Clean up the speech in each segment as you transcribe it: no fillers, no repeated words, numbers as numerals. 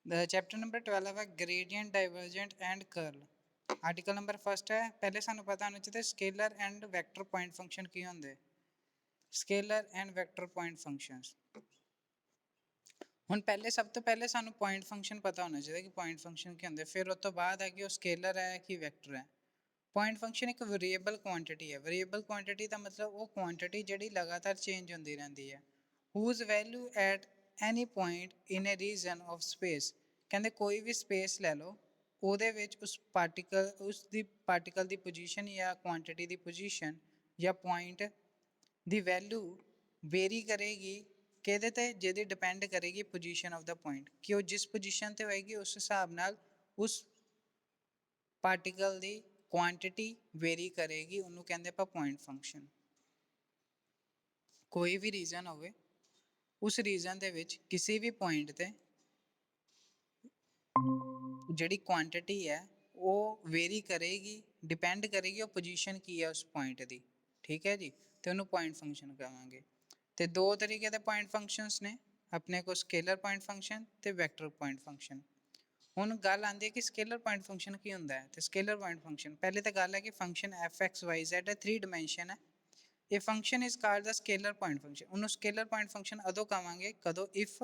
Chapter number 12 है gradient divergent and curl. Article number first है पहले सानू पता होना चाहिए scalar and vector point function की होंगे। Scalar and vector point functions हुण पहले सब तो पहले सानू पॉइंट फंक्शन पता होना चाहिए कि पॉइंट फंक्शन की होंगे, फिर उस तो बाद है कि वो स्केलर है कि वैक्टर है। पॉइंट फंक्शन एक वेरिएबल क्वांटिटी है। वेरिएबल क्वांटिटी का मतलब वो क्वांटिटी जिहड़ी लगातार चेंज होंदी रहंदी है। Whose value at any point in a region of space, कहंदे कोई भी स्पेस ले लो ਉਹਦੇ ਵਿੱਚ उस पार्टिकल ਦੀ पोजीशन या क्वांटिटी ਦੀ पोजीशन या पॉइंट ਦੀ वैल्यू वेरी करेगी किहदे ते, ਜਿਹਦੀ डिपेंड करेगी पोजीशन ऑफ द पॉइंट, कि वो जिस पोजीशन ते होएगी उस हिसाब नाल उस पार्टिकल ਦੀ क्वांटिटी वेरी करेगी, ਉਹਨੂੰ ਕਹਿੰਦੇ ਆਪਾਂ पॉइंट फंक्शन। कोई भी रीजन होवे उस रीजन ਦੇ ਵਿੱਚ ਕਿਸੇ ਵੀ पॉइंट ਤੇ ਜਿਹੜੀ क्वांटिटी है वो वेरी करेगी, डिपेंड करेगी वो पोजीशन की है उस पॉइंट की। ठीक है जी, तो उन्होंने पॉइंट फंक्शन कहांगे। तो दो तरीके के पॉइंट फंक्शंस ने अपने को, स्केलर पॉइंट फंक्शन ते वैक्टर पॉइंट फंक्शन। हुण गल आंदी है कि स्केलर पॉइंट फंक्शन की हुंदा है। तो स्केलर पॉइंट फंक्शन पहले तो गल है कि function f x Y z है, 3 डायमेंशन है। ये function is called the scalar point function. उन्होंने स्केलर पॉइंट फंक्शन अदों कहांगे कदों if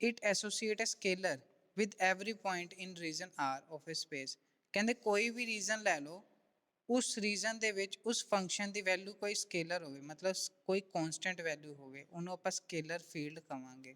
it associate a scalar with every point in region R of a space. कहते कोई भी रीजन लै लो, उस रीजन दे विच उस फंक्शन की वैल्यू कोई स्केलर हो, मतलब कोई कॉन्स्टेंट वैल्यू हो, उन्होंने आप स्केलर फील्ड कहांगे।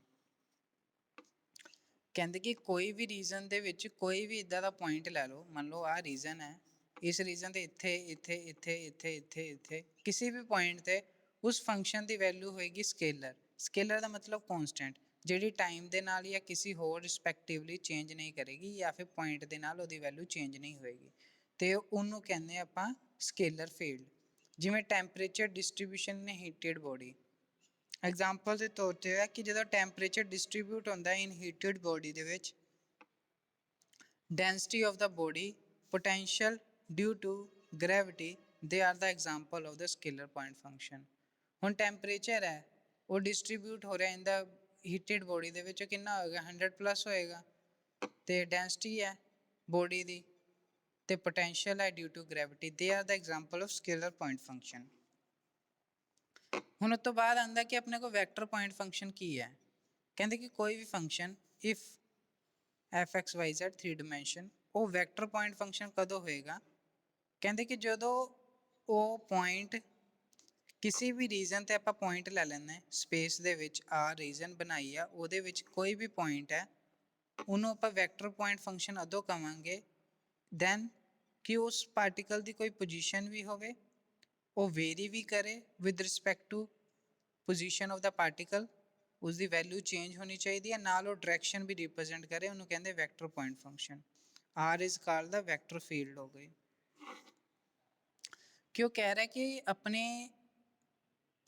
कहते कि कोई भी रीजन दे विच कोई भी इदा का पॉइंट लै लो, मान लो आ रीजन है, इस रीजन के इत्थे इत्थे इत्थे इत्थे इत्थे इत्थे किसी भी पॉइंट ते उस फंक्शन की वैल्यू होएगी स्केलर। स्केलर का मतलब कॉन्स्टेंट, जिहड़ी टाइम दे नाल या किसी होर रिस्पैक्टिवली चेंज नहीं करेगी, या फिर पॉइंट दे नाल उहदी वैल्यू चेंज नहीं होएगी, तो उन्होंने कहने आपां स्केलर फील्ड। जिवें टैंपरेचर डिस्ट्रीब्यूशन ने हीटिड बॉडी, एग्जाम्पल के तौर पर है कि जो टैंपरेचर डिस्ट्रीब्यूट होता है इन हीटिड बॉडी के विच, density of the body, potential due to gravity, they are the example of the scalar point function. हुण टैंपरेचर है वो डिस्ट्रीब्यूट हो रहा है इन द हीटिड बॉडी के विच, कितना होएगा 100+ होएगा। तो डेंसिटी है बॉडी की, तो पोटेंशियल है due to gravity, they are the example of scalar point function. हुण उस तो बाद आंदा कि अपने को वैक्टर पॉइंट फंक्शन की है। कहते कि कोई भी function if f x Y z 3 dimension, वो वैक्टर पॉइंट फंक्शन कदों होएगा। कहते कि जो वो पॉइंट किसी भी रीजन ते आपां पॉइंट लै लैंदे स्पेस दे विच, आ रीजन बनाई है, ਉਹਦੇ ਵਿੱਚ कोई भी पॉइंट है, ਉਹਨੂੰ ਆਪਾਂ वैक्टर पॉइंट फंक्शन अदों कहांगे दैन कि उस पार्टिकल की कोई पोजीशन भी होवे, वो वेरी भी करे with respect to position of the particle, उसकी वैल्यू चेंज होनी चाहिए है, नाल वो डायरैक्शन भी रिप्रजेंट करे, उन्होंने कहते vector point function. R is called the vector field हो गई। क्यों कह रहा है कि अपने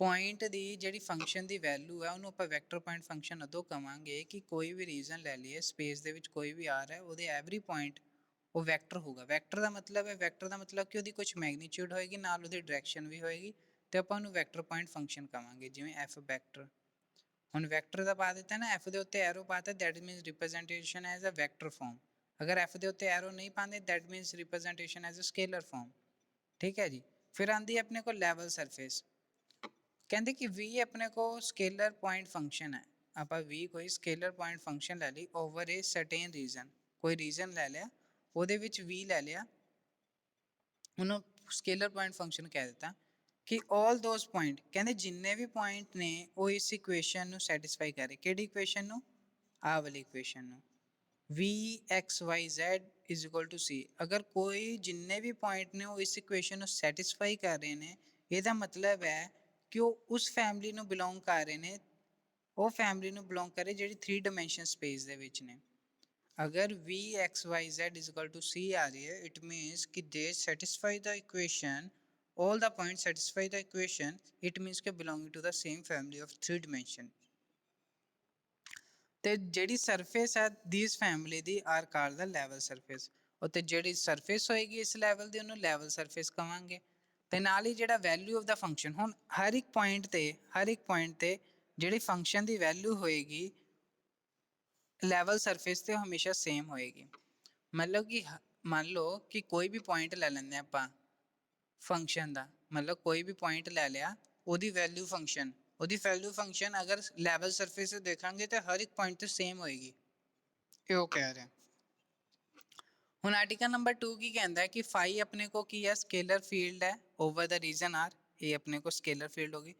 पॉइंट की जी फंक्शन की वैल्यू है उन्होंने आप वैक्टर पॉइंट फंक्शन अदों कहांगे कि कोई भी रीजन लै लीए स्पेस के कोई भी आ रहा है, वो एवरी पॉइंट वो वैक्टर होगा। वैक्टर का मतलब है, वैक्टर का मतलब कि वो कुछ मैगनीट्यूड होएगी, नाल उसकी डायरैक्शन भी होएगी, तो आप वैक्टर पॉइंट फंक्शन कहांगे। जिवें एफ वैक्टर, हुण वैक्टर का पा दिता ना, एफ के उत्ते एरो पाता, that means representation as a vector form. अगर एफ के उत्ते एरो नहीं पाते, that means representation as a scalar form. ठीक है जी। फिर आती है अपने को लैवल सरफेस। कहते कि वी अपने को स्केलर पॉइंट फंक्शन है, आप वी कोई स्केलर पॉइंट फंक्शन लै ली ओवर ए सर्टेन रीजन, कोई रीजन लै लिया, ਉਹਦੇ ਵਿੱਚ वी लै लिया, उन्होंने स्केलर पॉइंट फंक्शन कह दिता कि ऑल दोज पॉइंट, कहते जिन्ने भी पॉइंट ने वो इस इक्वेशन को सैटिस्फाई करे। किहड़ी इक्वेशन को? आ वाली इक्वेशन को, V X Y Z is equal to C. अगर कोई जिन्ने भी पॉइंट ने वो इस इक्वेशन को सैटिस्फाई कर रहे हैं, यदा मतलब है कि वो उस फैमिली को बिलोंग कर रहे हैं, वो फैमिली को बिलोंग करे जी 3 डायमेंशन स्पेस के विच ने। अगर V X Y Z is equal to C आ रही है, इट मीन्स कि they satisfy the equation, all the point satisfy the equation, it means के belonging to the same family of 3 dimension. तो जी सरफेस है this family they are called the level surface, और जी सरफेस होएगी इस level की उन्होंने लैवल सरफेस कहांगे। तो नाल ही जिहड़ा वैल्यू ऑफ द फंक्शन, हुण हर एक पॉइंट ते जिहड़ी फंक्शन की वैल्यू होएगी ਲੈਵਲ ਸਰਫੇਸ ਤੇ ਹਮੇਸ਼ਾ ਸੇਮ ਹੋਏਗੀ। ਮਤਲਬ ਕਿ ਮੰਨ ਲਓ ਕਿ ਕੋਈ ਵੀ ਪੁਆਇੰਟ ਲੈ ਲੈਂਦੇ ਆਪਾਂ ਫੰਕਸ਼ਨ ਦਾ, ਮਤਲਬ ਕੋਈ ਵੀ ਪੁਆਇੰਟ ਲੈ ਲਿਆ, ਉਹਦੀ ਵੈਲਿਊ ਫੰਕਸ਼ਨ ਅਗਰ ਲੈਵਲ ਸਰਫੇਸ ਤੇ ਦੇਖਾਂਗੇ ਤੇ ਹਰ ਇੱਕ ਪੁਆਇੰਟ ਤੇ ਸੇਮ ਹੋਏਗੀ, ਇਹ ਉਹ ਕਹਿ ਰਿਹਾ। ਹੁਣ ਆਰਟੀਕਲ ਨੰਬਰ 2 ਕੀ ਕਹਿੰਦਾ ਹੈ ਕਿ ਫਾਈ ਆਪਣੇ ਕੋ ਕੀ ਹੈ, ਸਕੇਲਰ ਫੀਲਡ ਹੈ ਓਵਰ ਦਾ ਰੀਜਨ ਆਰ, ਇਹ ਆਪਣੇ ਕੋ ਸਕੇਲਰ ਫੀਲਡ ਹੋਗੀ।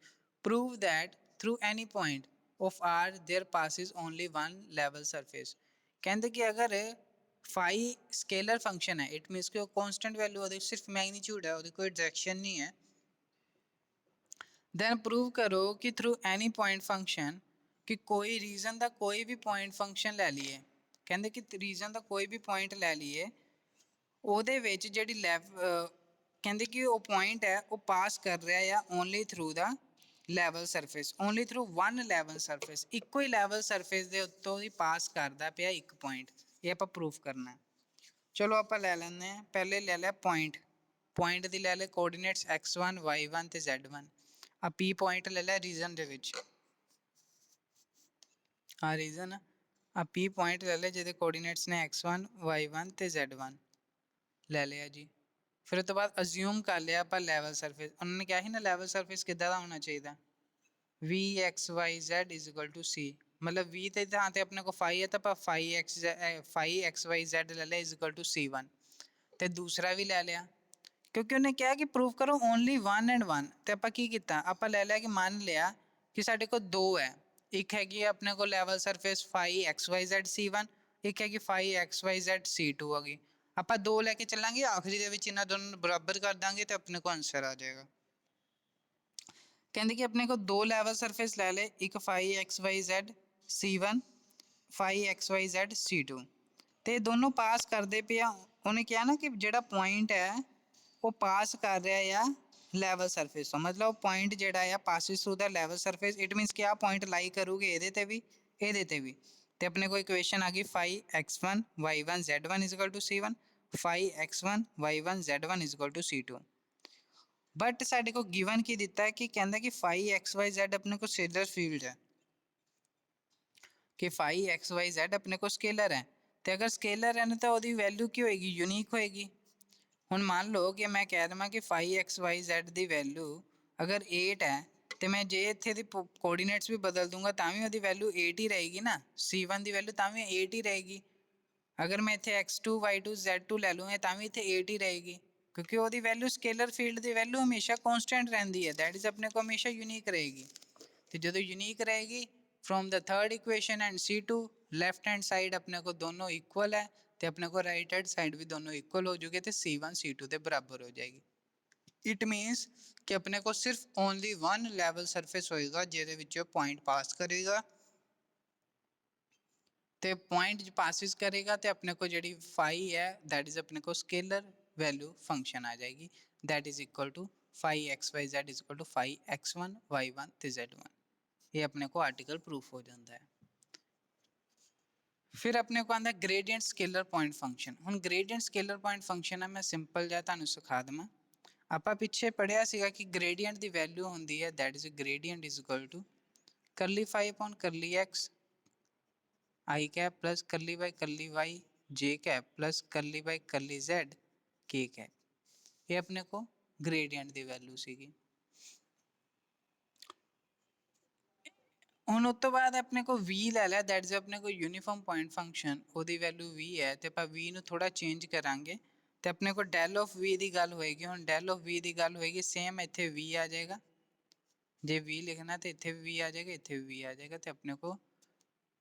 Prove that through any point of R there passes only one level surface. कहते कि अगर फाई स्केलर फंक्शन है, इट मीन्स कि वो कांस्टेंट वैल्यू है, सिर्फ मैग्नीट्यूड है, कोई डायरेक्शन नहीं है। देन प्रूव करो कि थ्रू एनी पॉइंट फंक्शन, कि कोई रीजन का कोई भी पॉइंट फंक्शन ले लीए, कहते कि रीजन का कोई भी पॉइंट ले लीए, ਉਹਦੇ ਵਿੱਚ ਜਿਹੜੀ ਕਹਿੰਦੇ ਕਿ ਉਹ ਪੁਆਇੰਟ ਹੈ ਉਹ ਪਾਸ ਕਰ ਰਿਹਾ ਆ only through the level surface, only through one level surface, ਇੱਕੋ ਹੀ ਲੈਵਲ ਸਰਫੇਸ ਦੇ ਉੱਤੋਂ ਹੀ ਪਾਸ ਕਰਦਾ ਪਿਆ ਇੱਕ ਪੁਆਇੰਟ। ਇਹ ਆਪਾਂ ਪ੍ਰੂਫ ਕਰਨਾ। ਚਲੋ ਆਪਾਂ ਲੈ ਲੈਂਦੇ ਹਾਂ, ਪਹਿਲੇ ਲੈ ਲਿਆ ਪੁਆਇੰਟ ਦੀ ਲੈ ਲੈ ਕੋਆਰਡੀਨੇਟਸ x1 y1 ਤੇ z1। ਆ p ਪੁਆਇੰਟ ਲੈ ਲਿਆ ਰੀਜਨ ਦੇ ਵਿੱਚ, ਆ ਰੀਜਨ ਆ p ਪੁਆਇੰਟ ਲੈ ਲਿਆ ਜਿਹਦੇ ਕੋਆਰਡੀਨੇਟਸ ਨੇ x1 y1 ਤੇ z1 ਲੈ ਲਿਆ ਜੀ। ਫਿਰ ਉਸ ਤੋਂ ਬਾਅਦ ਅਸਿਊਮ ਕਰ ਲਿਆ ਆਪਾਂ ਲੈਵਲ ਸਰਫੇਸ, ਉਹਨਾਂ ਨੇ ਕਿਹਾ ਸੀ ਨਾ ਲੈਵਲ ਸਰਫੇਸ ਕਿੱਦਾਂ ਦਾ ਹੋਣਾ ਚਾਹੀਦਾ, vxyz = c, ਮਤਲਬ v ਤੇ ਥਾਂ ਤੇ ਆਪਣੇ ਕੋਲ ਫਾਈ ਹੈ ਤਾਂ ਆਪਾਂ ਫਾਈ xyz ਲੈ ਲਿਆ = c1। ਤੇ ਦੂਸਰਾ ਵੀ ਲੈ ਲਿਆ, ਕਿਉਂਕਿ ਉਹਨੇ ਕਿਹਾ ਕਿ ਪ੍ਰੂਫ ਕਰੋ ਓਨਲੀ 1 ਐਂਡ 1, ਤੇ ਆਪਾਂ ਕੀ ਕੀਤਾ, ਆਪਾਂ ਲੈ ਲਿਆ ਕਿ ਮੰਨ ਲਿਆ ਕਿ ਸਾਡੇ ਕੋਲ ਦੋ ਹੈ, ਇੱਕ ਹੈਗੀ ਆਪਣੇ ਕੋਲ ਲੈਵਲ ਸਰਫੇਸ ਫਾਈ xyz c1, ਇੱਕ ਹੈਗੀ ਫਾਈ xyz c2 ਹੈਗੀ। ਆਪਾਂ ਦੋ ਲੈ ਕੇ ਚੱਲਾਂਗੇ, ਆਖਰੀ ਦੇ ਵਿੱਚ ਇਹਨਾਂ ਦੋਨੋਂ ਨੂੰ ਬਰਾਬਰ ਕਰ ਦਾਂਗੇ ਤੇ ਆਪਣੇ ਕੋਲ ਆਨਸਰ ਆ ਜਾਏਗਾ। ਕਹਿੰਦੇ ਕਿ ਆਪਣੇ ਕੋਲ ਦੋ ਲੈਵਲ ਸਰਫੇਸ ਲੈ ਲਏ, ਇੱਕ ਫਾਈ xyz c1 ਫਾਈ xyz c2, ਤੇ ਦੋਨੋਂ ਪਾਸ ਕਰਦੇ ਪਿਆ। ਉਹਨੇ ਕਿਹਾ ਨਾ ਕਿ ਜਿਹੜਾ ਪੁਆਇੰਟ ਹੈ ਉਹ ਪਾਸ ਕਰ ਰਿਹਾ ਆ ਲੈਵਲ ਸਰਫੇਸ ਤੋਂ, ਮਤਲਬ ਉਹ ਪੁਆਇੰਟ ਜਿਹੜਾ ਆ passes through the level surface, it means ਕਿ ਆ ਪੁਆਇੰਟ ਲਾਈ ਕਰੂਗੇ ਇਹਦੇ ਤੇ ਵੀ ਇਹਦੇ ਤੇ ਵੀ। ਤੇ ਆਪਣੇ ਕੋਲ ਇਕੁਏਸ਼ਨ ਆ ਗਈ ਫਾਈ x1 y1 z1 = c1, fi x1 y1 z1 = c2। But ਸਾਡੇ ਕੋਲ ਗਿਵਨ ਕੀ ਦਿੱਤਾ ਹੈ ਕਿ ਕਹਿੰਦਾ ਕਿ ਫਾਈ xyz ਆਪਣੇ ਕੋਲ ਸਕੇਲਰ ਫੀਲਡ ਹੈ, ਕਿ ਫਾਈ xyz ਆਪਣੇ ਕੋਲ ਸਕੇਲਰ ਹੈ, ਤੇ ਅਗਰ ਸਕੇਲਰ ਹੈ ਨਾ ਤਾਂ ਉਹਦੀ ਵੈਲਿਊ ਕੀ ਹੋਏਗੀ, ਯੂਨੀਕ ਹੋਏਗੀ। ਹੁਣ ਮੰਨ ਲਓ ਕਿ ਮੈਂ ਕਹਿ ਦੇਵਾਂ ਕਿ ਫਾਈ xyz ਦੀ ਵੈਲਿਊ ਅਗਰ 8 ਹੈ, ਤੇ ਮੈਂ ਜੇ ਇੱਥੇ ਦੀ ਕੋਆਰਡੀਨੇਟਸ ਵੀ ਬਦਲ ਦੂੰਗਾ ਤਾਂ ਵੀ ਉਹਦੀ ਵੈਲਿਊ 8 ਹੀ ਰਹੇਗੀ ਨਾ, c1 ਦੀ ਵੈਲਿਊ ਤਾਂ ਵੀ 8 ਹੀ ਰਹੇਗੀ। ਅਗਰ ਮੈਂ ਇੱਥੇ x2 y2 z2 ਲੈ ਲੂੰਗਾ ਤਾਂ ਵੀ ਇੱਥੇ 8 ਹੀ ਰਹੇਗੀ, ਕਿਉਂਕਿ ਉਹਦੀ ਵੈਲਿਊ ਸਕੇਲਰ ਫੀਲਡ ਦੀ ਵੈਲਿਊ ਹਮੇਸ਼ਾ ਕਨਸਟੈਂਟ ਰਹਿੰਦੀ ਹੈ, ਦੈਟ ਇਜ਼ ਆਪਣੇ ਕੋਲ ਹਮੇਸ਼ਾ ਯੂਨੀਕ ਰਹੇਗੀ। ਤੇ ਜਦੋਂ ਯੂਨੀਕ ਰਹੇਗੀ from the third equation and c2, left hand side ਆਪਣੇ ਕੋਲ ਦੋਨੋਂ ਇਕੁਅਲ ਹੈ, ਤੇ ਆਪਣੇ ਕੋਲ ਰਾਈਟ ਹੈਂਡ ਸਾਈਡ ਵੀ ਦੋਨੋਂ ਇਕੁਅਲ ਹੋ ਜੂਗੇ, ਤੇ c1 c2 ਦੇ ਬਰਾਬਰ ਹੋ ਜਾਏਗੀ। ਇਟ ਮੀਨਸ ਕਿ ਆਪਣੇ ਕੋਲ ਸਿਰਫ ਓਨਲੀ ਵਨ ਲੈਵਲ ਸਰਫੇਸ ਹੋਏਗਾ ਜਿਹਦੇ ਵਿੱਚ ਪੁਆਇੰਟ ਪਾਸ ਕਰੇਗਾ, ਤੇ ਪੁਆਇੰਟ ਪਾਸਿਸ ਕਰੇਗਾ ਤੇ ਆਪਣੇ ਕੋਲ ਜਿਹੜੀ ਫਾਈ ਹੈ ਦੈਟ ਇਜ਼ ਆਪਣੇ ਕੋਲ ਸਕੇਲਰ ਵੈਲਿਊ ਫੰਕਸ਼ਨ ਆ ਜਾਏਗੀ, that is equal to phi xyz = phi x1 y1 ਤੇ z1। ਇਹ ਆਪਣੇ ਕੋਲ ਆਰਟੀਕਲ ਪ੍ਰੂਫ ਹੋ ਜਾਂਦਾ ਹੈ। ਫਿਰ ਆਪਣੇ ਕੋਲ ਆਉਂਦਾ ਗ੍ਰੇਡੀਐਂਟ ਸਕੇਲਰ ਪੁਆਇੰਟ ਫੰਕਸ਼ਨ। ਹੁਣ ਗ੍ਰੇਡੀਐਂਟ ਸਕੇਲਰ ਪੁਆਇੰਟ ਫੰਕਸ਼ਨ ਹੈ, ਮੈਂ ਸਿੰਪਲ ਜਿਹਾ ਤੁਹਾਨੂੰ ਸਿਖਾ ਦੇਵਾਂ। ਆਪਾਂ ਪਿੱਛੇ ਪੜ੍ਹਿਆ ਸੀਗਾ ਕਿ ਗ੍ਰੇਡੀਐਂਟ ਦੀ ਵੈਲਿਊ ਹੁੰਦੀ ਹੈ that is gradient = curly phi upon curly x i cap plus curly by curly y j cap plus curly by curly z k cap, ਇਹ ਆਪਣੇ ਕੋ ਗ੍ਰੇਡੀਐਂਟ ਦੀ ਵੈਲਿਊ ਸੀਗੀ। ਹੁਣ ਉਸ ਤੋਂ ਬਾਅਦ ਆਪਣੇ ਕੋ v ਲੈ ਲਿਆ, ਦੈਟ ਇਜ਼ ਆਪਣੇ ਕੋ ਯੂਨੀਫਾਰਮ ਪੁਆਇੰਟ ਫੰਕਸ਼ਨ, ਉਹਦੀ ਵੈਲਿਊ v ਹੈ, ਤੇ ਆਪਾਂ v ਨੂੰ ਥੋੜਾ ਚੇਂਜ ਕਰਾਂਗੇ ਤੇ ਆਪਣੇ ਕੋ ਡੈਲ ਆਫ v ਦੀ ਗੱਲ ਹੋਏਗੀ। ਹੁਣ ਡੈਲ ਆਫ v ਦੀ ਗੱਲ ਹੋਏਗੀ, ਸੇਮ ਇੱਥੇ v ਆ ਜਾਏਗਾ, ਜੇ v ਲਿਖਣਾ ਤੇ ਇੱਥੇ ਵੀ v ਆ ਜਾਏਗਾ, ਇੱਥੇ ਵੀ v ਆ ਜਾਏਗਾ, ਤੇ ਆਪਣੇ ਕੋ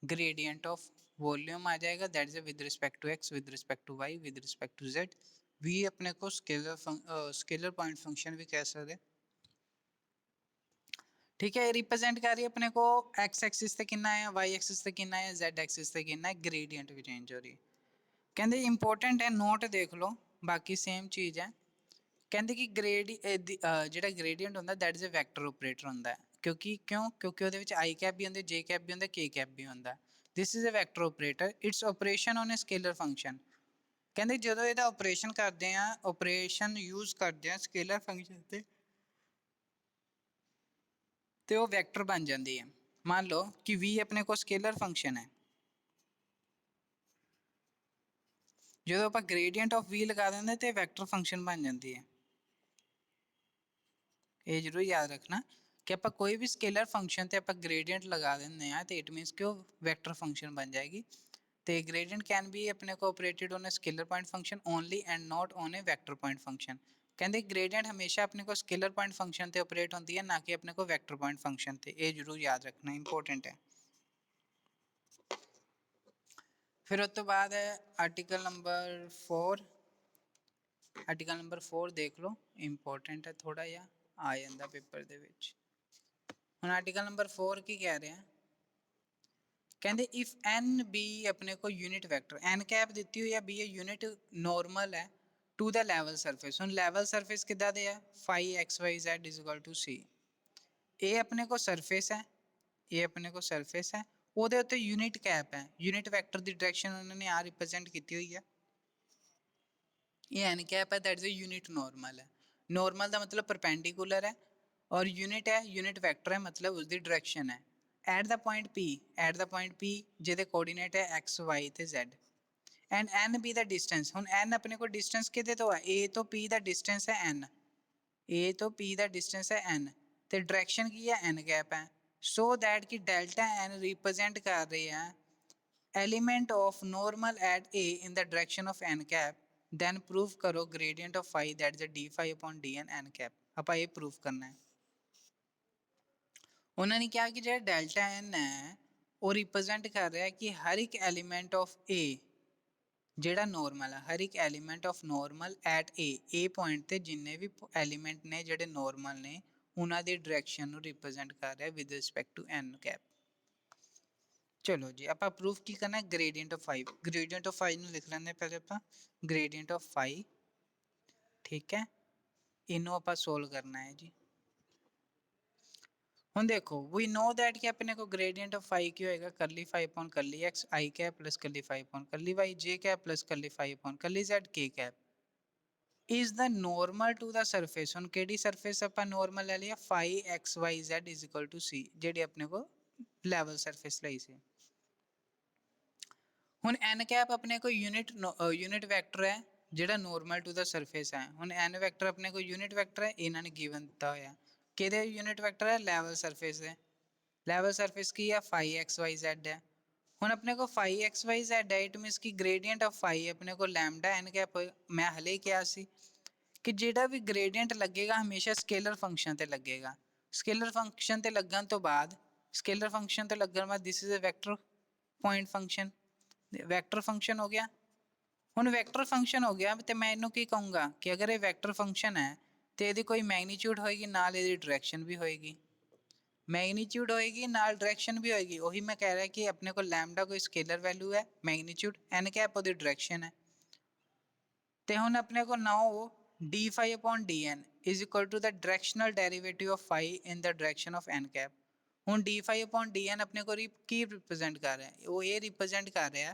gradient of volume आ जाएगा, that is with respect to x, with respect to y, with respect to z। v अपने को स्केलर पॉइंट फंक्शन भी कह सकते, ठीक है। रिप्रेजेंट कर रही है अपने को x एक्सिस से कितना है, y एक्सिस से कितना है, z एक्सिस से कितना है, ग्रेडियंट भी चेंज हो रही है। कहते इंपॉर्टेंट है, नोट देख लो, बाकी सेम चीज़ है। कहते कि ਜਿਹੜਾ ਗ੍ਰੇਡੀਐਂਟ ਹੁੰਦਾ that is a vector operator ਹੁੰਦਾ, ਕਿਉਂਕਿ ਉਹਦੇ ਵਿੱਚ i ਕੈਪ ਵੀ ਹੁੰਦਾ, j ਕੈਪ ਵੀ ਹੁੰਦਾ, k ਕੈਪ ਵੀ ਹੁੰਦਾ। This is a vector operator, its operation on a scalar function. ਕਹਿੰਦੇ ਜਦੋਂ ਇਹਦਾ ਆਪਰੇਸ਼ਨ ਕਰਦੇ ਆ, ਆਪਰੇਸ਼ਨ ਯੂਜ਼ ਕਰਦੇ ਆ ਸਕੇਲਰ ਫੰਕਸ਼ਨ ਤੇ ਉਹ ਵੈਕਟਰ ਬਣ ਜਾਂਦੀ ਹੈ। ਮੰਨ ਲਓ ਕਿ v ਆਪਣੇ ਕੋਲ ਸਕੇਲਰ ਫੰਕਸ਼ਨ ਹੈ, ਜਦੋਂ ਆਪਾਂ ਗ੍ਰੇਡੀਐਂਟ ਆਫ v ਲਗਾ ਦਿੰਦੇ ਤੇ ਵੈਕਟਰ ਫੰਕਸ਼ਨ ਬਣ ਜਾਂਦੀ ਹੈ। ਇਹ ਜ਼ਰੂਰ ਯਾਦ ਰੱਖਣਾ ਕਿ ਆਪਾਂ ਕੋਈ ਵੀ ਸਕੇਲਰ ਫੰਕਸ਼ਨ ਤੇ ਆਪਾਂ ਗ੍ਰੇਡੀਐਂਟ ਲਗਾ ਦਿੰਦੇ ਆ ਤੇ ਇਟ ਮੀਨਸ ਕਿ ਉਹ ਵੈਕਟਰ ਫੰਕਸ਼ਨ ਬਣ ਜਾਏਗੀ। ਤੇ gradient can be ਆਪਣੇ ਕੋ operated on a scalar point function only and not on a vector point function। ਕਹਿੰਦੇ gradient ਹਮੇਸ਼ਾ ਆਪਣੇ ਕੋ scalar point function ਤੇ operate ਹੁੰਦੀ ਹੈ, ਨਾ ਕਿ ਆਪਣੇ ਕੋ vector point function ਤੇ। ਇਹ ਜ਼ਰੂਰ ਯਾਦ ਰੱਖਣਾ, important ਹੈ। ਫਿਰ ਉਸ ਤੋਂ ਬਾਅਦ ਹੈ ਆਰਟੀਕਲ ਨੰਬਰ 4। ਆਰਟੀਕਲ ਨੰਬਰ 4 ਦੇਖ ਲਓ, ਇੰਪੋਰਟੈਂਟ ਹੈ ਥੋੜਾ ਜਿਹਾ, ਆ ਜਾਂਦਾ ਪੇਪਰ ਦੇ ਵਿੱਚ। ਹੁਣ ਆਰਟੀਕਲ ਨੰਬਰ 4 ਕੀ ਕਹਿ ਰਿਹਾ, ਕਹਿੰਦੇ ਇਫ n b ਆਪਣੇ ਕੋ ਯੂਨਿਟ ਵੈਕਟਰ n ਕੈਪ ਦਿੱਤੀ ਹੋਈ ਹੈ, b ਇਹ ਯੂਨਿਟ ਨੋਰਮਲ ਹੈ ਟੂ ਦਾ ਲੈਵਲ ਸਰਫੇਸ। ਹੁਣ ਲੈਵਲ ਸਰਫੇਸ ਕਿੱਦਾਂ ਦੇ ਆ, phi xyz c। ਇਹ ਆਪਣੇ ਕੋ ਸਰਫੇਸ ਹੈ, ਇਹ ਆਪਣੇ ਕੋ ਸਰਫੇਸ ਹੈ, ਉਹਦੇ ਉੱਤੇ ਯੂਨਿਟ ਕੈਪ ਹੈ। ਯੂਨਿਟ ਵੈਕਟਰ ਦੀ ਡਾਇਰੈਕਸ਼ਨ ਉਹਨਾਂ ਨੇ ਆ ਰਿਪਰੈਜ਼ੈਂਟ ਕੀਤੀ ਹੋਈ ਹੈ। ਇਹ n ਕੈਪ ਹੈ, that is a unit normal ਹੈ। ਨੋਰਮਲ ਦਾ ਮਤਲਬ ਪਰਪੈਂਡੀਕੂਲਰ ਹੈ, ਔਰ ਯੂਨਿਟ ਹੈ, ਯੂਨਿਟ ਵੈਕਟਰ ਹੈ, ਮਤਲਬ ਉਸਦੀ ਡਾਇਰੈਕਸ਼ਨ ਹੈ। ਐਟ ਦਾ ਪੁਆਇੰਟ P ਜਿਹਦੇ ਕੋਆਰਡੀਨੇਟ ਹੈ x y ਤੇ z and n b the distance. ਹੁਣ n ਆਪਣੇ ਕੋਲ ਡਿਸਟੈਂਸ ਕਿਹਦੇ ਤੋਂ ਹੈ, a ਤੋਂ p ਦਾ ਡਿਸਟੈਂਸ ਹੈ n, a ਤੋਂ p ਦਾ ਡਿਸਟੈਂਸ ਹੈ n, ਤੇ ਡਾਇਰੈਕਸ਼ਨ ਕੀ ਹੈ, n ਕੈਪ ਹੈ। ਸੋ ਦੈਟ ਕਿ ਡੈਲਟਾ n ਰਿਪਰੈਜ਼ੈਂਟ ਕਰ ਰਹੇ ਹੈ element of normal at a in the direction of n cap, then prove ਕਰੋ gradient of phi that is d phi upon dn n cap। ਆਪਾਂ ਇਹ proof ਕਰਨਾ ਹੈ। ਉਹਨਾਂ ਨੇ ਕਿਹਾ ਕਿ ਜਿਹੜਾ ਡੈਲਟਾ n ਹੈ ਉਹ ਰਿਪਰੈਜ਼ੈਂਟ ਕਰ ਰਿਹਾ ਕਿ ਹਰ ਇੱਕ ਐਲੀਮੈਂਟ ਆਫ a ਜਿਹੜਾ ਨੋਰਮਲ ਹੈ, ਹਰ ਇੱਕ element of normal at a point ਤੇ ਜਿੰਨੇ ਵੀ ਐਲੀਮੈਂਟ ਨੇ ਜਿਹੜੇ ਨੋਰਮਲ ਨੇ ਉਹਨਾਂ ਦੀ ਡਾਇਰੈਕਸ਼ਨ ਨੂੰ ਰਿਪਰੈਜ਼ੈਂਟ ਕਰ ਰਿਹਾ with respect to n cap. ਚਲੋ ਜੀ, ਆਪਾਂ ਪ੍ਰੂਫ ਕੀ ਕਰਨਾ, gradient of phi। Gradient of phi ਨੂੰ ਲਿਖ ਲੈਂਦੇ ਪਹਿਲੇ ਆਪਾਂ, ਗ੍ਰੇਡੀਐਂਟ ਆਫ phi, ਠੀਕ ਹੈ। ਇਹਨੂੰ ਆਪਾਂ ਸੋਲਵ ਕਰਨਾ ਹੈ ਜੀ। ਹੁਣ ਦੇਖੋ ਵੀ ਨੋ ਦੈਟ ਕਿ ਆਪਣੇ ਕੋ ਗ੍ਰੇਡੀਐਂਟ ਆਫ phi ਕੀ ਹੋਏਗਾ, curly phi upon curly x I cap plus curly phi upon ਕਰਲੀ y j cap plus curly phi upon ਕਰਲੀ z k cap is the normal to the surface। ਹੁਣ ਕਿਹੜੀ ਸਰਫੇਸ ਆਪਾਂ ਨੋਰਮਲ ਲੈ ਲਿਆ, phi x y z is equal to c, ਜਿਹੜੀ ਆਪਣੇ ਕੋ ਲੈਵਲ ਸਰਫੇਸ ਲਈ ਸੀ। ਹੁਣ n ਕੈਪ ਆਪਣੇ ਕੋ ਯੂਨਿਟ ਵੈਕਟਰ ਹੈ ਜਿਹੜਾ ਨੋਰਮਲ ਟੂ ਦਾ ਸਰਫੇਸ ਹੈ। ਹੁਣ n ਵੈਕਟਰ ਆਪਣੇ ਕੋ ਯੂਨਿਟ ਵੈਕਟਰ ਹੈ, ਇਹਨਾਂ ਨੇ ਗਿਵਨ ਦਿੱਤਾ ਹੋਇਆ ਕਿਹਦੇ ਯੂਨਿਟ ਵੈਕਟਰ ਹੈ, ਲੈਵਲ ਸਰਫੇਸ ਦੇ। ਲੈਵਲ ਸਰਫੇਸ ਕੀ ਹੈ, phi x y z ਹੈ। ਹੁਣ ਆਪਣੇ ਕੋ phi x y z ਹੈ, ਇਟ ਮੀਨਸ ਕਿ ਗ੍ਰੇਡੀਐਂਟ ਆਫ phi ਆਪਣੇ ਕੋ ਲੈਮਡਾ n ਕੈਪ। ਮੈਂ ਹਲੇ ਕਿਹਾ ਸੀ ਕਿ ਜਿਹੜਾ ਵੀ ਗ੍ਰੇਡੀਐਂਟ ਲੱਗੇਗਾ ਹਮੇਸ਼ਾ ਸਕੇਲਰ ਫੰਕਸ਼ਨ ਤੇ ਲੱਗੇਗਾ। ਸਕੇਲਰ ਫੰਕਸ਼ਨ ਤੇ ਲੱਗਣ ਤੋਂ ਬਾਅਦ, ਸਕੇਲਰ ਫੰਕਸ਼ਨ ਤੇ ਲੱਗਣ ਬਾਅਦ this is a vector point function, vector function ਹੋ ਗਿਆ। ਹੁਣ ਵੈਕਟਰ ਫੰਕਸ਼ਨ ਹੋ ਗਿਆ ਤੇ ਮੈਂ ਇਹਨੂੰ ਕੀ ਕਹੂੰਗਾ ਕਿ ਅਗਰ ਇਹ ਵੈਕਟਰ ਫੰਕਸ਼ਨ ਹੈ ਤੇ ਇਹਦੀ ਕੋਈ ਮੈਗਨੀਟਿਊਡ ਹੋਏਗੀ, ਨਾਲ ਇਹਦੀ ਡਾਇਰੈਕਸ਼ਨ ਵੀ ਹੋਏਗੀ। ਮੈਗਨੀਟਿਊਡ ਹੋਏਗੀ ਨਾਲ ਡਾਇਰੈਕਸ਼ਨ ਵੀ ਹੋਏਗੀ। ਉਹੀ ਮੈਂ ਕਹਿ ਰਿਹਾ ਕਿ ਆਪਣੇ ਕੋਲ ਲੈਮਡਾ ਕੋਈ ਸਕੇਲਰ ਵੈਲਿਊ ਹੈ, ਮੈਗਨੀਟਿਊਡ n ਕੈਪ ਉਹਦੀ ਡਾਇਰੈਕਸ਼ਨ ਹੈ। ਤੇ ਹੁਣ ਆਪਣੇ ਕੋਲ ਨਾਓ d phi upon dn is equal to the directional derivative of phi in the direction of n cap। ਹੁਣ d phi upon dn ਆਪਣੇ ਕੋਲ ਕੀ ਰਿਪਰੈਜ਼ੈਂਟ ਕਰ ਰਿਹਾ ਹੈ, ਉਹ ਇਹ ਰਿਪਰੈਜ਼ੈਂਟ ਕਰ ਰਿਹਾ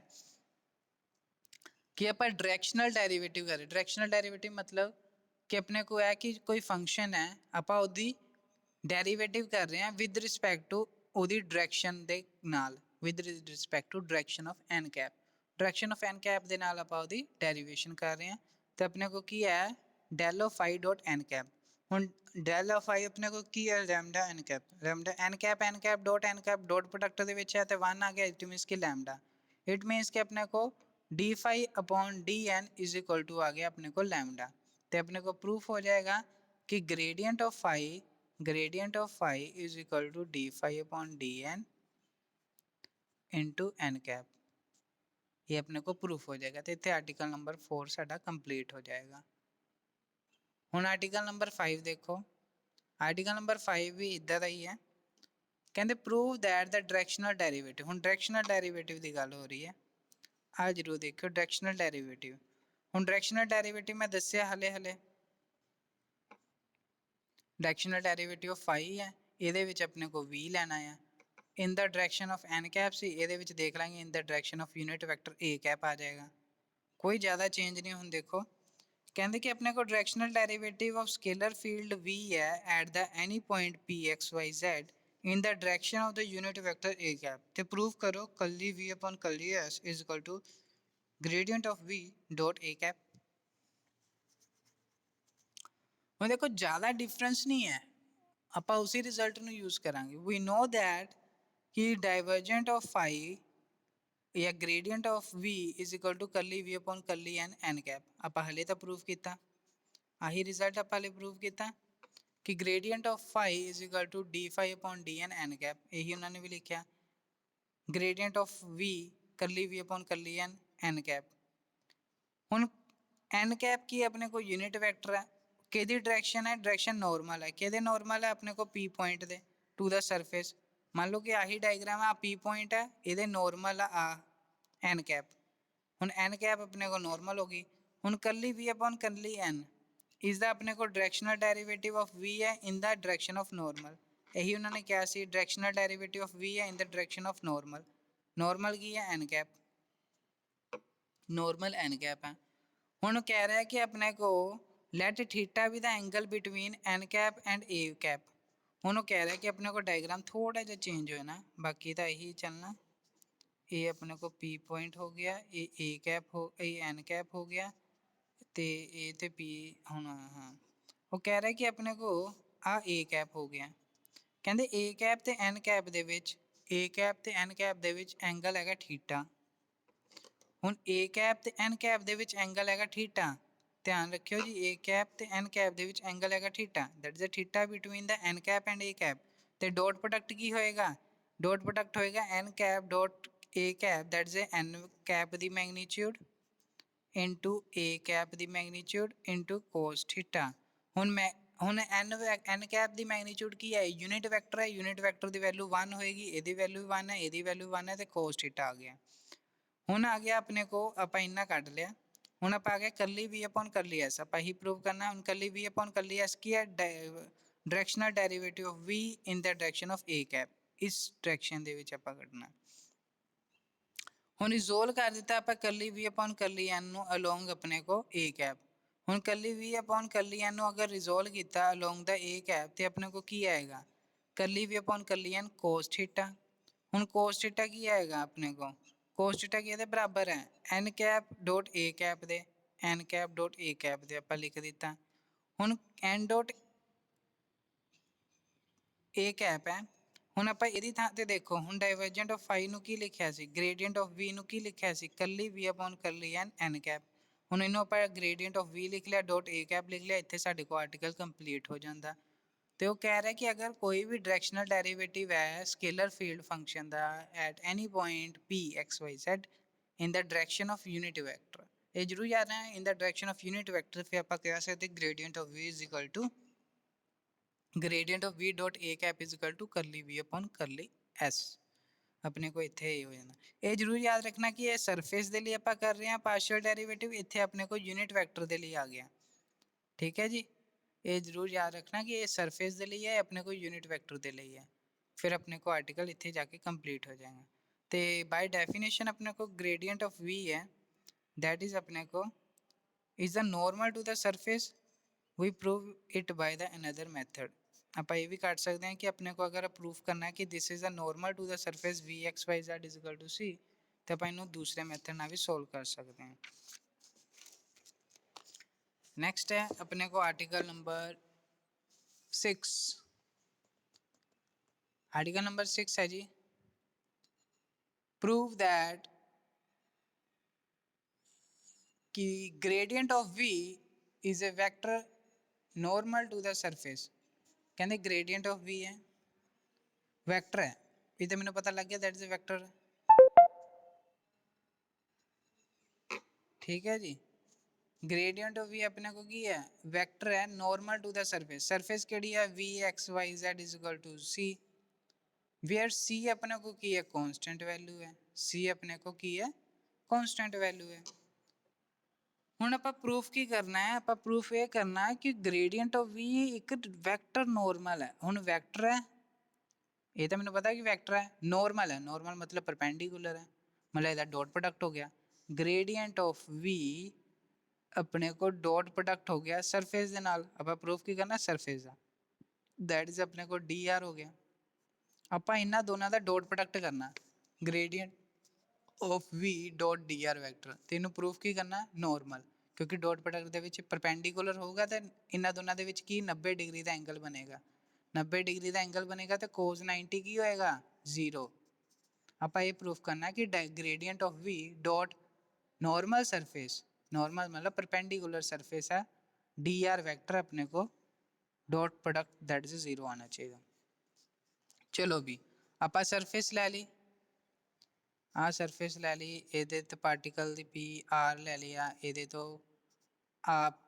ਕਿ ਆਪਾਂ ਡਾਇਰੈਕਸ਼ਨਲ ਡੈਰੀਵੇਟਿਵ ਕਰ ਰਹੇ। ਡਾਇਰੈਕਸ਼ਨਲ ਡੈਰੀਵੇਟਿਵ ਮਤਲਬ ਕਿ ਆਪਣੇ ਕੋ ਹੈ ਕਿ ਕੋਈ ਫੰਕਸ਼ਨ ਹੈ, ਆਪਾਂ ਉਹਦੀ ਡੈਰੀਵੇਟਿਵ ਕਰ ਰਹੇ ਹਾਂ ਵਿਦ ਰਿਸਪੈਕਟ ਟੂ ਉਹਦੀ ਡਾਇਰੈਕਸ਼ਨ ਦੇ ਨਾਲ, with respect to direction of n cap. Direction of n cap ਦੇ ਨਾਲ ਆਪਾਂ ਉਹਦੀ ਡੈਰੀਵੇਸ਼ਨ ਕਰ ਰਹੇ ਹਾਂ ਤੇ ਆਪਣੇ ਕੋ ਕੀ ਹੈ, del of phi dot n cap. ਹੁਣ ਡੈਲ ਆਫ phi ਆਪਣੇ ਕੋ ਕੀ ਹੈ, lambda n cap. Lambda n cap dot product ਦੇ ਵਿੱਚ ਹੈ ਤੇ 1 ਆ ਗਿਆ, ਇਟ ਮੀਨਸ ਕਿ ਲੈਮਡਾ। ਇਟ ਮੀਨਸ ਕਿ ਆਪਣੇ ਕੋ d phi upon dn is equal to ਆ ਗਿਆ ਆਪਣੇ ਕੋ ਲੈਮਡਾ। ਤੇ ਆਪਣੇ ਕੋ ਪ੍ਰੂਫ ਹੋ ਜਾਏਗਾ ਕਿ gradient of phi is equal to d phi upon dn into n cap। ਇਹ ਆਪਣੇ ਕੋ ਪ੍ਰੂਫ ਹੋ ਜਾਏਗਾ ਤੇ ਇੱਥੇ ਆਰਟੀਕਲ ਨੰਬਰ 4 ਸਾਡਾ ਕੰਪਲੀਟ ਹੋ ਜਾਏਗਾ। ਹੁਣ ਆਰਟੀਕਲ ਨੰਬਰ 5 ਦੇਖੋ। ਆਰਟੀਕਲ ਨੰਬਰ 5 ਵੀ ਇਦਾਂ ਦਾ ਹੀ ਹੈ, ਕਹਿੰਦੇ prove that the directional derivative. ਹੁਣ ਡਾਇਰੈਕਸ਼ਨਲ ਡੈਰੀਵੇਟਿਵ ਦੀ ਗੱਲ ਹੋ ਰਹੀ ਹੈ, ਆ ਜਰੂਰ ਦੇਖਿਓ ਡਾਇਰੈਕਸ਼ਨਲ ਡੈਰੀਵੇਟਿਵ। ਹੁਣ ਡਾਇਰੈਕਸ਼ਨਲ ਡੈਰੀਵੇਟਿਵ ਮੈਂ ਦੱਸਿਆ ਹਲੇ ਡਾਇਰੈਕਸ਼ਨਲ ਡੈਰੀਵੇਟਿਵ ਆਫ phi ਹੈ, ਇਹਦੇ ਵਿੱਚ ਆਪਣੇ ਕੋ v ਲੈਣਾ ਹੈ। In the direction of n cap C, ਇਹਦੇ ਵਿੱਚ ਦੇਖ ਲਾਂਗੇ in the direction of unit vector a cap ਆ ਜਾਏਗਾ। ਕੋਈ ਜ਼ਿਆਦਾ ਚੇਂਜ ਨਹੀਂ। ਹੁਣ ਦੇਖੋ ਕਹਿੰਦੇ ਕਿ ਆਪਣੇ ਕੋ directional derivative of scalar field v ਹੈ at the any point p x y z in the direction of the unit vector a cap। ਤੇ ਪ੍ਰੂਫ ਕਰੋ ਕੱਲੀ v upon ਕੱਲੀ s is equal to gradient of v dot a cap। ਹੁਣ ਦੇਖੋ ਜ਼ਿਆਦਾ difference ਨਹੀਂ ਹੈ, ਆਪਾਂ ਉਸੇ ਰਿਜ਼ਲਟ ਨੂੰ ਯੂਜ਼ ਕਰਾਂਗੇ। ਵੀ ਨੋ ਦੈਟ ਕਿ ਡਾਈਵਰਜੈਂਟ ਆਫ ਫਾਈ ਜਾਂ gradient of v is equal to curly v upon curly n cap. ਆਪਾਂ ਹਲੇ ਤਾਂ ਪ੍ਰੂਫ ਕੀਤਾ, ਆਹੀ ਰਿਜ਼ਲਟ ਆਪਾਂ ਹਲੇ ਪ੍ਰੂਫ ਕੀਤਾ ਕਿ gradient of phi is equal to D phi upon D n cap. ਇਹੀ ਉਹਨਾਂ ਨੇ ਵੀ ਲਿਖਿਆ। Gradient of v curly v upon curly n cap. ਹੁਣ n ਕੈਪ ਕੀ ਆਪਣੇ ਕੋਲ ਯੂਨਿਟ ਵੈਕਟਰ ਹੈ, ਕਿਹਦੀ ਡਾਇਰੈਕਸ਼ਨ ਹੈ, ਡਾਇਰੈਕਸ਼ਨ ਨੋਰਮਲ ਹੈ। ਕਿਹਦੇ ਨੋਰਮਲ ਹੈ, ਆਪਣੇ ਕੋਲ p ਪੁਆਇੰਟ ਦੇ ਟੂ ਦਾ ਸਰਫੇਸ। ਮੰਨ ਲਓ ਕਿ ਆਹੀ ਡਾਇਗਰਾਮ ਆ, p ਪੁਆਇੰਟ ਹੈ, ਇਹਦੇ ਨੋਰਮਲ ਆ n ਕੈਪ। ਹੁਣ n ਕੈਪ ਆਪਣੇ ਕੋਲ ਨੋਰਮਲ ਹੋ ਗਈ। ਹੁਣ curly v upon curly n ਇਸ ਦਾ ਆਪਣੇ ਕੋਲ ਡਾਇਰੈਕਸ਼ਨਲ ਡੈਰੀਵੇਟਿਵ ਆਫ v ਹੈ in the direction of normal. ਇਹੀ ਉਹਨਾਂ ਨੇ ਕਿਹਾ ਸੀ, ਡਾਇਰੈਕਸ਼ਨਲ ਡੈਰੀਵੇਟਿਵ ਆਫ v ਹੈ in the direction of normal. Normal ਕੀ ਹੈ, n cap, normal n cap ਹੈ। ਹੁਣ ਕਹਿ ਰਿਹਾ ਕਿ ਆਪਣੇ ਕੋ let theta be the angle between n cap and a cap. ਹੁਣ ਉਹ ਕਹਿ ਰਿਹਾ ਕਿ ਆਪਣੇ ਕੋਲ ਡਾਇਗਰਾਮ ਥੋੜਾ ਜਿਹਾ ਚੇਂਜ ਹੋਇਆ ਨਾ, ਬਾਕੀ ਤਾਂ ਇਹੀ ਚੱਲਣਾ। ਇਹ ਆਪਣੇ ਕੋ p ਪੁਆਇੰਟ ਹੋ ਗਿਆ, ਇਹ a ਕੈਪ ਹੋ, ਇਹ n ਕੈਪ ਹੋ ਗਿਆ, ਤੇ a ਤੇ p ਹੁਣ ਹਾਂ ਉਹ ਕਹਿ ਰਿਹਾ ਕਿ ਆਪਣੇ ਕੋ ਆ a ਕੈਪ ਹੋ ਗਿਆ। ਕਹਿੰਦੇ a ਕੈਪ ਤੇ n ਕੈਪ ਦੇ ਵਿੱਚ, a ਕੈਪ ਤੇ n ਕੈਪ ਦੇ ਵਿੱਚ ਐਂਗਲ ਹੈਗਾ ਥੀਟਾ। ਹੁਣ a ਕੈਪ ਤੇ n ਕੈਪ ਦੇ ਵਿੱਚ ਐਂਗਲ ਹੈਗਾ ਥੀਟਾ। ਧਿਆਨ ਰੱਖਿਓ ਜੀ, a ਕੈਪ ਤੇ n ਕੈਪ ਦੇ ਵਿੱਚ ਐਂਗਲ ਹੈਗਾ theta, that is a theta between the n cap and a cap. ਤੇ ਡਾਟ ਪ੍ਰੋਡਕਟ ਕੀ ਹੋਏਗਾ, ਡਾਟ ਪ੍ਰੋਡਕਟ ਹੋਏਗਾ n cap dot a cap, that is n cap the magnitude into a cap the magnitude into cos theta. ਹੁਣ n cap ਦੀ magnitude ਕੀ ਹੈ, unit vector ਹੈ, unit vector ਦੀ value 1 ਹੋਏਗੀ, ਇਹਦੀ value 1 ਹੈ, ਇਹਦੀ ਵੈਲਿਊ 1 ਹੈ, ਤੇ cos ਥੀਟਾ ਆ ਗਿਆ। ਹੁਣ ਆ ਗਿਆ ਆਪਣੇ ਕੋ, ਆਪਾਂ ਇੰਨਾ ਕੱਢ ਲਿਆ। ਹੁਣ ਆਪਾਂ ਆ ਗਿਆ ਕੱਲੀ v ਅਪੋਨ ਕੱਲੀ s, ਆਪਾਂ ਹੀ ਪ੍ਰੂਵ ਕਰਨਾ। ਹੁਣ curly v upon curly s ਕੀ ਹੈ, directional derivative of v in the direction of a cap, ਇਸ ਡਾਇਰੈਕਸ਼ਨ ਦੇ ਵਿੱਚ ਆਪਾਂ ਕੱਢਣਾ। ਹੁਣ ਰਿਜ਼ੋਲਵ ਕਰ ਦਿੱਤਾ ਆਪਾਂ ਕੱਲੀ v ਅਪੋਨ ਕੱਲੀ n ਨੂੰ ਅਲੋਂਗ ਆਪਣੇ ਕੋ a ਕੈਪ। ਹੁਣ curly v upon curly n ਨੂੰ ਅਗਰ ਰਿਜ਼ੋਲਵ ਕੀਤਾ ਅਲੋਂਗ ਦਾ a ਕੈਪ, ਤੇ ਆਪਣੇ ਕੋ ਕੀ ਆਏਗਾ, ਕੱਲੀ v upon curly n cos theta. ਹੁਣ cos ਥੀਟਾ ਕੀ ਆਏਗਾ ਆਪਣੇ ਕੋ, cos ਥੀਟਾ ਕੀ ਇਹਦੇ ਬਰਾਬਰ ਹੈ n cap dot a cap ਦੇ, n cap dot a cap ਦੇ ਆਪਾਂ ਲਿਖ ਦਿੱਤਾ। ਹੁਣ n ਡੋਟ a ਕੈਪ ਹੈ। ਹੁਣ ਆਪਾਂ ਇਹਦੀ ਥਾਂ ਤੇ ਦੇਖੋ, ਹੁਣ ਡਾਇਵਰਜੈਂਟ ਆਫ ਫਾਈ ਨੂੰ ਕੀ ਲਿਖਿਆ ਸੀ, ਗ੍ਰੇਡੀਐਂਟ ਆਫ v ਨੂੰ ਕੀ ਲਿਖਿਆ ਸੀ, ਕੱਲੀ v upon curly n cap. ਹੁਣ ਇਹਨੂੰ ਆਪਾਂ ਗ੍ਰੇਡੀਐਂਟ ਆਫ v ਲਿਖ ਲਿਆ, ਡੋਟ a ਕੈਪ ਲਿਖ ਲਿਆ, ਇੱਥੇ ਸਾਡੇ ਕੋਲ ਆਰਟੀਕਲ ਕੰਪਲੀਟ ਹੋ ਜਾਂਦਾ। ਤੇ ਉਹ ਕਹਿ ਰਿਹਾ ਕਿ ਅਗਰ ਕੋਈ ਵੀ ਡਾਇਰੈਕਸ਼ਨਲ ਡੈਰੀਵੇਟਿਵ ਹੈ ਸਕੇਲਰ ਫੀਲਡ ਫੰਕਸ਼ਨ ਦਾ at any point p x y z in the direction of unit vector, ਇਹ ਜ਼ਰੂਰ ਯਾਦ ਹੈ, in the direction of unit vector, ਫਿਰ ਆਪਾਂ ਕਹਿ ਸਕਦੇ gradient of v is equal to gradient of v dot a cap is equal to curly v upon curly s। ਆਪਣੇ ਕੋ ਇੱਥੇ ਇਹ ਹੋ ਜਾਂਦਾ। ਇਹ ਜ਼ਰੂਰ ਯਾਦ ਰੱਖਣਾ ਕਿ ਇਹ ਸਰਫੇਸ ਦੇ ਲਈ ਆਪਾਂ ਕਰ ਰਹੇ ਹਾਂ ਪਾਰਸ਼ੀਅਲ ਡੈਰੀਵੇਟਿਵ, ਇੱਥੇ ਆਪਣੇ ਕੋ ਯੂਨਿਟ ਵੈਕਟਰ ਦੇ ਲਈ ਆ ਗਿਆ। ਠੀਕ ਹੈ ਜੀ, ਇਹ ਜ਼ਰੂਰ ਯਾਦ ਰੱਖਣਾ ਕਿ ਇਹ ਸਰਫੇਸ ਦੇ ਲਈ ਹੈ, ਆਪਣੇ ਕੋ ਯੂਨਿਟ ਵੈਕਟਰ ਦੇ ਲਈ ਹੈ। ਫਿਰ ਆਪਣੇ ਕੋ ਆਰਟੀਕਲ ਇੱਥੇ ਜਾ ਕੇ ਕੰਪਲੀਟ ਹੋ ਜਾਏਗਾ। ਤੇ ਬਾਈ ਡੈਫੀਨੇਸ਼ਨ ਆਪਣੇ ਕੋ ਗ੍ਰੇਡੀਐਂਟ ਆਫ v ਹੈ, that is ਆਪਣੇ ਕੋ is the normal to the surface, we prove it by the another method। ਆਪਾਂ ਇਹ ਵੀ ਕੱਢ ਸਕਦੇ ਹਾਂ ਕਿ ਆਪਣੇ ਕੋ ਅਗਰ ਪ੍ਰੂਫ ਕਰਨਾ ਹੈ ਕਿ this is a normal to the surface vxyz is equal to c, ਤੇ ਆਪਾਂ ਇਹਨੂੰ ਦੂਸਰੇ ਮੈਥਡ ਨਾਲ ਵੀ ਸੋਲਵ ਕਰ ਸਕਦੇ ਹਾਂ। ਨੈਕਸਟ ਹੈ ਆਪਣੇ ਕੋ ਆਰਟੀਕਲ ਨੰਬਰ 6। ਆਰਟੀਕਲ ਨੰਬਰ 6 ਹੈ ਜੀ, prove that कि gradient of v is a vector normal to the surface। ਕਹਿੰਦੇ gradient of v ਹੈ, ਵੈਕਟਰ ਹੈ, ਇਹ ਤਾਂ ਮੈਨੂੰ ਪਤਾ ਲੱਗ ਗਿਆ, that is a vector। ਠੀਕ ਹੈ ਜੀ, gradient of v ਆਪਣੇ ਕੋ ਕੀ ਹੈ, ਵੈਕਟਰ ਹੈ, normal to the surface। Surface ਕਿਹੜੀ ਹੈ, v x y z is equal to c, where c ਆਪਣੇ ਕੋ ਕੀ ਹੈ, constant value ਹੈ, c ਆਪਣੇ ਕੋ ਕੀ ਹੈ, constant value ਹੈ। ਹੁਣ ਆਪਾਂ ਪ੍ਰੂਫ ਕੀ ਕਰਨਾ ਹੈ, ਆਪਾਂ ਪ੍ਰੂਫ ਇਹ ਕਰਨਾ ਹੈ ਕਿ ਗ੍ਰੇਡੀਐਂਟ ਆਫ v ਇੱਕ ਵੈਕਟਰ ਨੋਰਮਲ ਹੈ। ਹੁਣ ਵੈਕਟਰ ਹੈ, ਇਹ ਤਾਂ ਮੈਨੂੰ ਪਤਾ ਕਿ ਵੈਕਟਰ ਹੈ, ਨੋਰਮਲ ਹੈ, ਨੋਰਮਲ ਮਤਲਬ ਪਰਪੈਂਡੀਕੂਲਰ ਹੈ, ਮਤਲਬ ਇਹਦਾ ਡਾਟ ਪ੍ਰੋਡਕਟ ਹੋ ਗਿਆ। ਗ੍ਰੇਡੀਐਂਟ ਆਫ v ਆਪਣੇ ਕੋਲ ਡਾਟ ਪ੍ਰੋਡਕਟ ਹੋ ਗਿਆ ਸਰਫੇਸ ਦੇ ਨਾਲ, ਆਪਾਂ ਪ੍ਰੂਫ ਕੀ ਕਰਨਾ ਸਰਫੇਸ ਦਾ, ਦੈਟ ਇਜ਼ ਆਪਣੇ ਕੋਲ dr ਹੋ ਗਿਆ। ਆਪਾਂ ਇਹਨਾਂ ਦੋਨਾਂ ਦਾ ਡਾਟ ਪ੍ਰੋਡਕਟ ਕਰਨਾ, gradient of v dot dr vector ਤੇ ਇਹਨੂੰ ਪ੍ਰੂਫ ਕੀ ਕਰਨਾ ਨੋਰਮਲ ਕਿਉਂਕਿ ਡਾਟ ਪ੍ਰੋਡਕਟ ਦੇ ਵਿੱਚ ਪਰਪੈਂਡੀਕੂਲਰ ਹੋਊਗਾ ਤੇ ਇਹਨਾਂ ਦੋਨਾਂ ਦੇ ਵਿੱਚ ਕੀ 90 ਡਿਗਰੀ ਦਾ ਐਂਗਲ ਬਣੇਗਾ 90 ਡਿਗਰੀ ਦਾ ਐਂਗਲ ਬਣੇਗਾ ਤੇ cos 90 ਕੀ ਹੋਏਗਾ 0 ਆਪਾਂ ਇਹ ਪ੍ਰੂਫ ਕਰਨਾ ਕਿ gradient of v dot normal surface normal मतलब परपेंडिकुलर सरफेस है dr वेक्टर अपने को डॉट प्रोडक्ट दैट इज 0 आना चाहिए चलो भी ਆਪਾਂ ਸਰਫੇਸ ਲੈ ਲਈ ਆ ਸਰਫੇਸ ਲੈ ਲਈ ਇਹਦੇ ਤੇ ਪਾਰਟੀਕਲ ਦੀ ਪੀ ਆਰ ਲੈ ਲਿਆ ਇਹਦੇ ਤੋਂ ਆਪਣੇ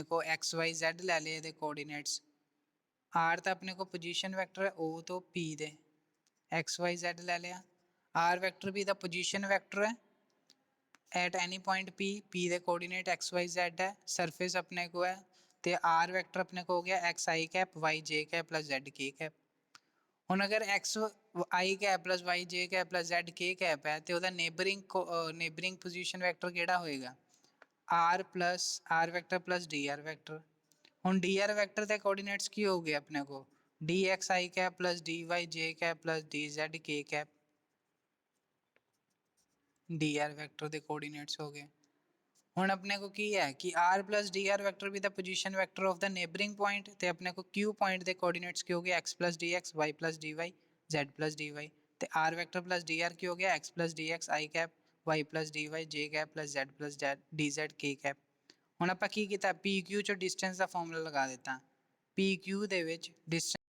को एक्स वाई जेड ਲੈ ਲਏ ਇਹਦੇ ਕੋਆਰਡੀਨੇਟਸ आर ਤਾਂ ਆਪਣੇ को पोजीशन वेक्टर है ओ ਤੋਂ p ਦੇ एक्स वाई जेड ਲੈ ਲਿਆ r वेक्टर भी द पोजीशन वेक्टर है एट एनी पॉइंट p ਦੇ ਕੋਆਰਡੀਨੇਟ x y z है सरफेस अपने को है ਤੇ r वेक्टर अपने को हो गया x i cap y j cap plus z k cap ਹੁਣ अगर x i cap plus y j cap plus z k cap है ਤੇ ਉਹਦਾ ਨੇਬਰਿੰਗ ਪੋਜੀਸ਼ਨ ਵੈਕਟਰ ਕਿਹੜਾ ਹੋਏਗਾ r plus r vector plus dr vector ਹੁਣ dr vector ਦੇ coordinates ਕੀ ਹੋ ਗਏ ਆਪਣੇ को dx i cap plus dy j cap plus dz k cap dr vector ਦੇ ਕੋਆਰਡੀਨੇਟਸ ਹੋ ਗਏ ਹੁਣ ਆਪਣੇ को ਕੀ ਹੈ ਕਿ r plus dr वेक्टर भी the position vector of the neighbouring point ਤੇ ਆਪਣੇ को q पॉइंट ਦੇ ਕੋਆਰਡੀਨੇਟਸ ਕੀ ਹੋ ਗਏ x plus dx y plus dy z plus dy ਤੇ r वेक्टर plus dr ਕੀ ਹੋ ਗਿਆ x plus dx i cap y plus dy j cap plus z plus dz k cap ਹੁਣ ਆਪਾਂ ਕੀ ਕੀਤਾ pq ਚੋਂ distance ਦਾ formula ਲਗਾ ਦਿੱਤਾ pq ਦੇ ਵਿੱਚ ਡਿਸਟੈਂਸ